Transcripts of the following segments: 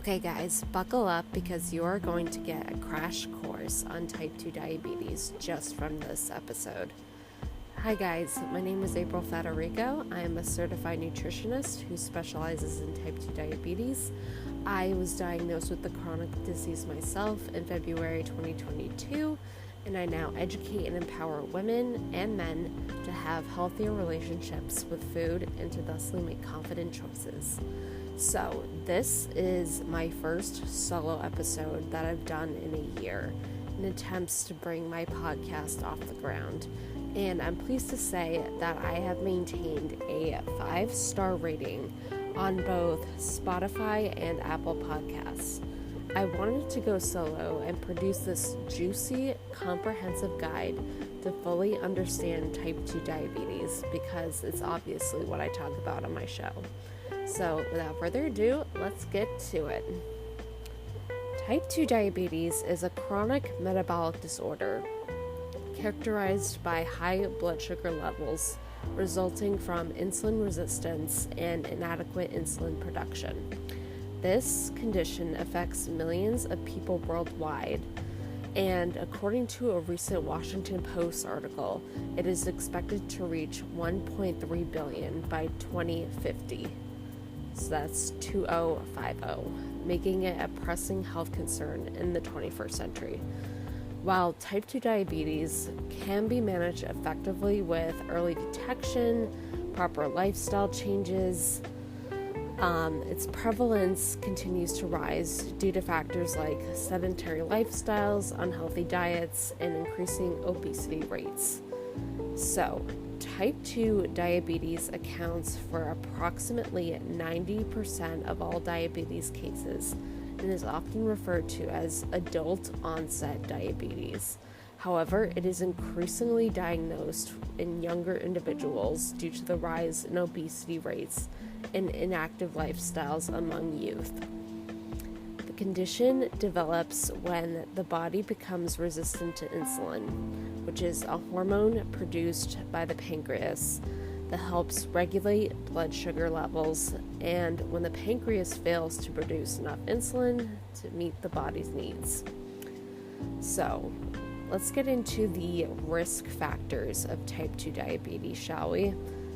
Okay guys, buckle up because you're going to get a crash course on type 2 diabetes just from this episode. Hi guys, my name is Federico. I am a certified nutritionist who specializes in type 2 diabetes. I was diagnosed with the chronic disease myself in February 2022, and I now educate and empower women and men to have healthier relationships with food and to thusly make confident choices. So this is my first solo episode that I've done in a year in attempts to bring my podcast off the ground. And I'm pleased to say that I have maintained a 5-star rating on both Spotify and Apple Podcasts. I wanted to go solo and produce this juicy, comprehensive guide to fully understand type 2 diabetes because it's obviously what I talk about on my show. So without further ado, let's get to it. Type 2 diabetes is a chronic metabolic disorder characterized by high blood sugar levels resulting from insulin resistance and inadequate insulin production. This condition affects millions of people worldwide, and according to a recent Washington Post article, it is expected to reach 1.3 billion by 2050. So that's 2050, making it a pressing health concern in the 21st century. While type 2 diabetes can be managed effectively with early detection, proper lifestyle changes, its prevalence continues to rise due to factors like sedentary lifestyles, unhealthy diets, and increasing obesity rates. So, type 2 diabetes accounts for approximately 90% of all diabetes cases and is often referred to as adult-onset diabetes. However, it is increasingly diagnosed in younger individuals due to the rise in obesity rates and inactive lifestyles among youth. The condition develops when the body becomes resistant to insulin, which is a hormone produced by the pancreas that helps regulate blood sugar levels, and when the pancreas fails to produce enough insulin to meet the body's needs. So, let's get into the risk factors of type 2 diabetes, shall we?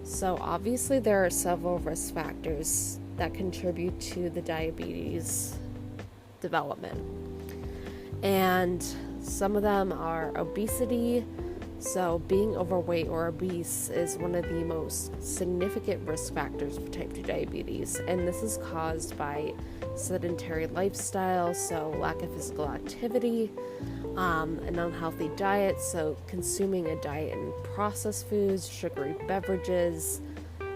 So, obviously there are several risk factors that contribute to the diabetes development. And some of them are obesity. So being overweight or obese is one of the most significant risk factors for type 2 diabetes, and this is caused by sedentary lifestyle, so lack of physical activity, an unhealthy diet, so consuming a diet in processed foods, sugary beverages,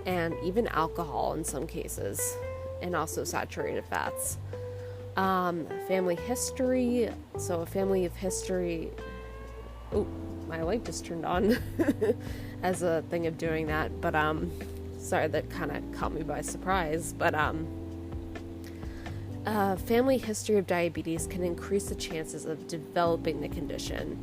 and even alcohol in some cases, and also saturated fats. Family history, so a family of history... my light just turned on as a thing of doing that, but sorry, that kind of caught me by surprise, but family history of diabetes can increase the chances of developing the condition.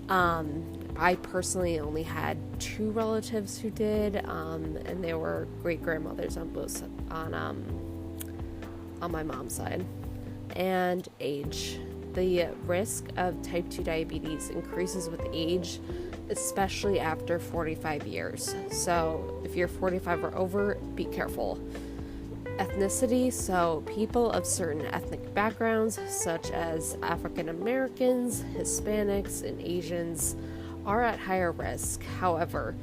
I personally only had 2 relatives who did, and they were great-grandmothers on my mom's side. And age. The risk of type 2 diabetes increases with age, especially after 45 years. So if you're 45 or over, be careful. Ethnicity, so people of certain ethnic backgrounds, such as African Americans, Hispanics, and Asians, are at higher risk. However,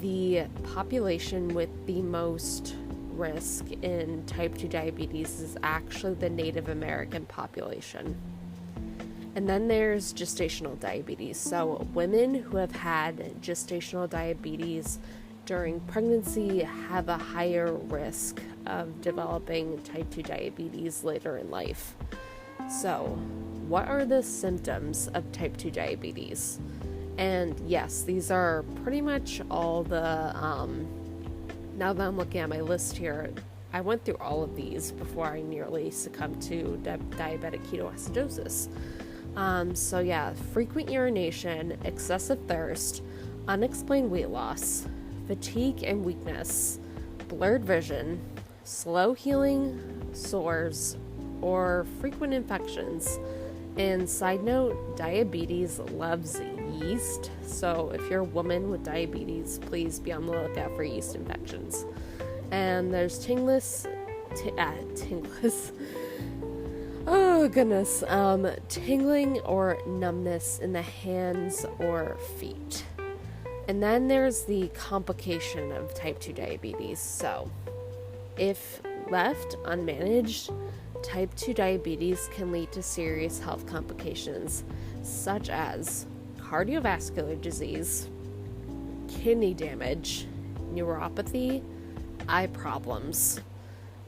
the population with the most risk in type 2 diabetes is actually the Native American population. And then there's gestational diabetes. So women who have had gestational diabetes during pregnancy have a higher risk of developing type 2 diabetes later in life. So, what are the symptoms of type 2 diabetes? And yes, these are pretty much all the, now that I'm looking at my list here, I went through all of these before I nearly succumbed to diabetic ketoacidosis. So yeah, frequent urination, excessive thirst, unexplained weight loss, fatigue and weakness, blurred vision, slow healing, sores, or frequent infections. And side note, diabetes loves yeast, so if you're a woman with diabetes, please be on the lookout for yeast infections. And there's tingless, oh goodness, tingling or numbness in the hands or feet. And then there's the complication of type 2 diabetes. So, if left unmanaged, type 2 diabetes can lead to serious health complications such as cardiovascular disease, kidney damage, neuropathy, eye problems,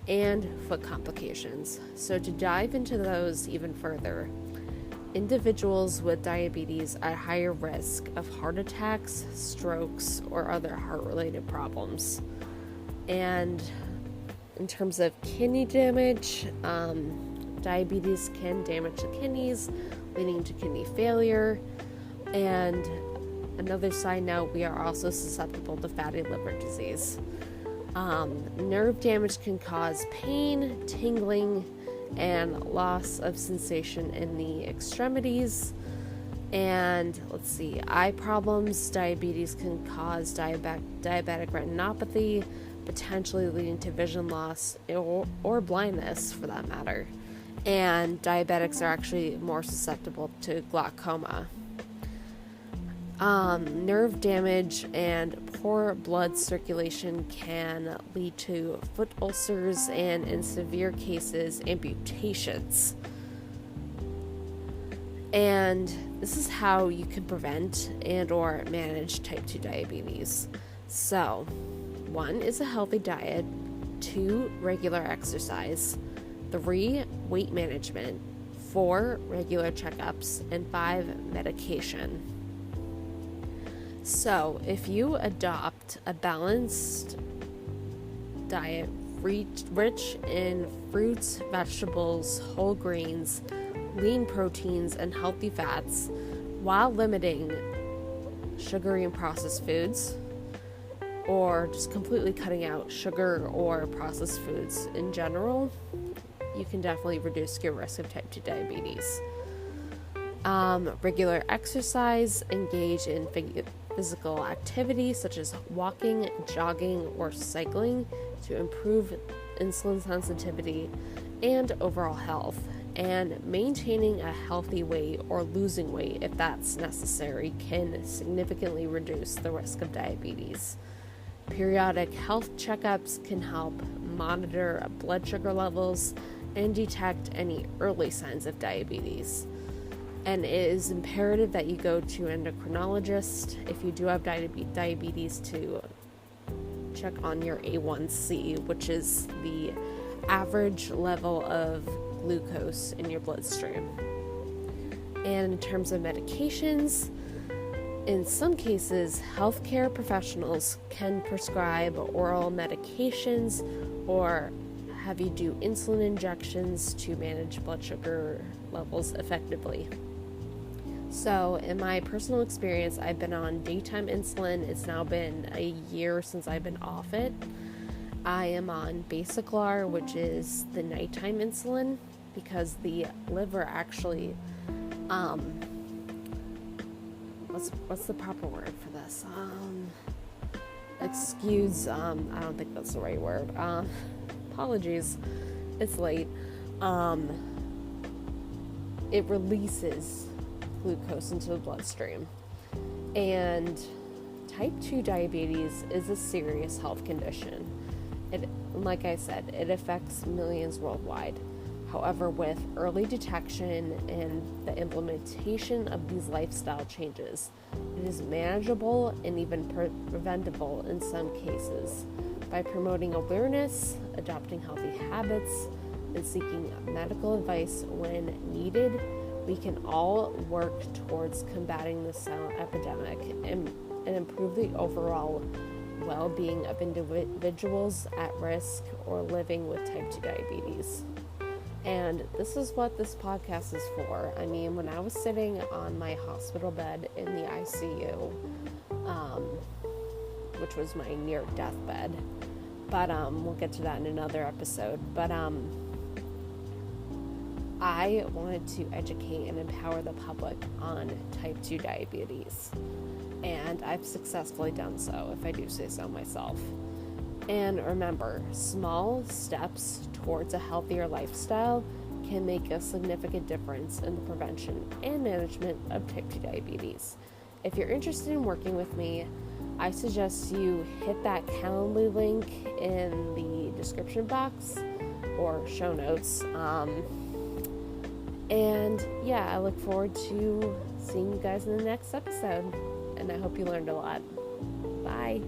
and foot complications. So to dive into those even further, individuals with diabetes are at higher risk of heart attacks, strokes, or other heart-related problems. And in terms of kidney damage, diabetes can damage the kidneys, leading to kidney failure. And another side note, we are also susceptible to fatty liver disease. Nerve damage can cause pain, tingling, and loss of sensation in the extremities. And let's see, eye problems. Diabetes can cause diabetic retinopathy, potentially leading to vision loss or blindness for that matter. And diabetics are actually more susceptible to glaucoma. Nerve damage and poor blood circulation can lead to foot ulcers and, in severe cases, amputations. And this is how you can prevent and or manage type 2 diabetes. So, 1 is a healthy diet, 2, regular exercise, 3, weight management, 4, regular checkups, and 5, medication. So, if you adopt a balanced diet rich in fruits, vegetables, whole grains, lean proteins, and healthy fats, while limiting sugary and processed foods, or just completely cutting out sugar or processed foods in general, you can definitely reduce your risk of type 2 diabetes. Regular exercise, engage in physical activity such as walking, jogging, or cycling to improve insulin sensitivity and overall health, and maintaining a healthy weight or losing weight if that's necessary can significantly reduce the risk of diabetes. Periodic health checkups can help monitor blood sugar levels and detect any early signs of diabetes. And it is imperative that you go to an endocrinologist if you do have diabetes to check on your A1C, which is the average level of glucose in your bloodstream. And in terms of medications, in some cases, healthcare professionals can prescribe oral medications or have you do insulin injections to manage blood sugar levels effectively. So, in my personal experience, I've been on daytime insulin. It's now been a year since I've been off it. I am on Basaglar, which is the nighttime insulin, because the liver actually, what's the proper word for this? Exudes, I don't think that's the right word. Apologies, it's late. It releases glucose into the bloodstream. And type 2 diabetes is a serious health condition. Like I said, it affects millions worldwide. However, with early detection and the implementation of these lifestyle changes, it is manageable and even preventable in some cases. By promoting awareness, adopting healthy habits, and seeking medical advice when needed, we can all work towards combating this silent epidemic and improve the overall well-being of individuals at risk or living with type 2 diabetes. And this is what this podcast is for. I mean, when I was sitting on my hospital bed in the ICU, which was my near-death bed, but we'll get to that in another episode. But I wanted to educate and empower the public on type 2 diabetes, and I've successfully done so, if I do say so myself. And remember, small steps towards a healthier lifestyle can make a significant difference in the prevention and management of type 2 diabetes. If you're interested in working with me, I suggest you hit that Calendly link in the description box or show notes. And yeah, I look forward to seeing you guys in the next episode, and I hope you learned a lot. Bye.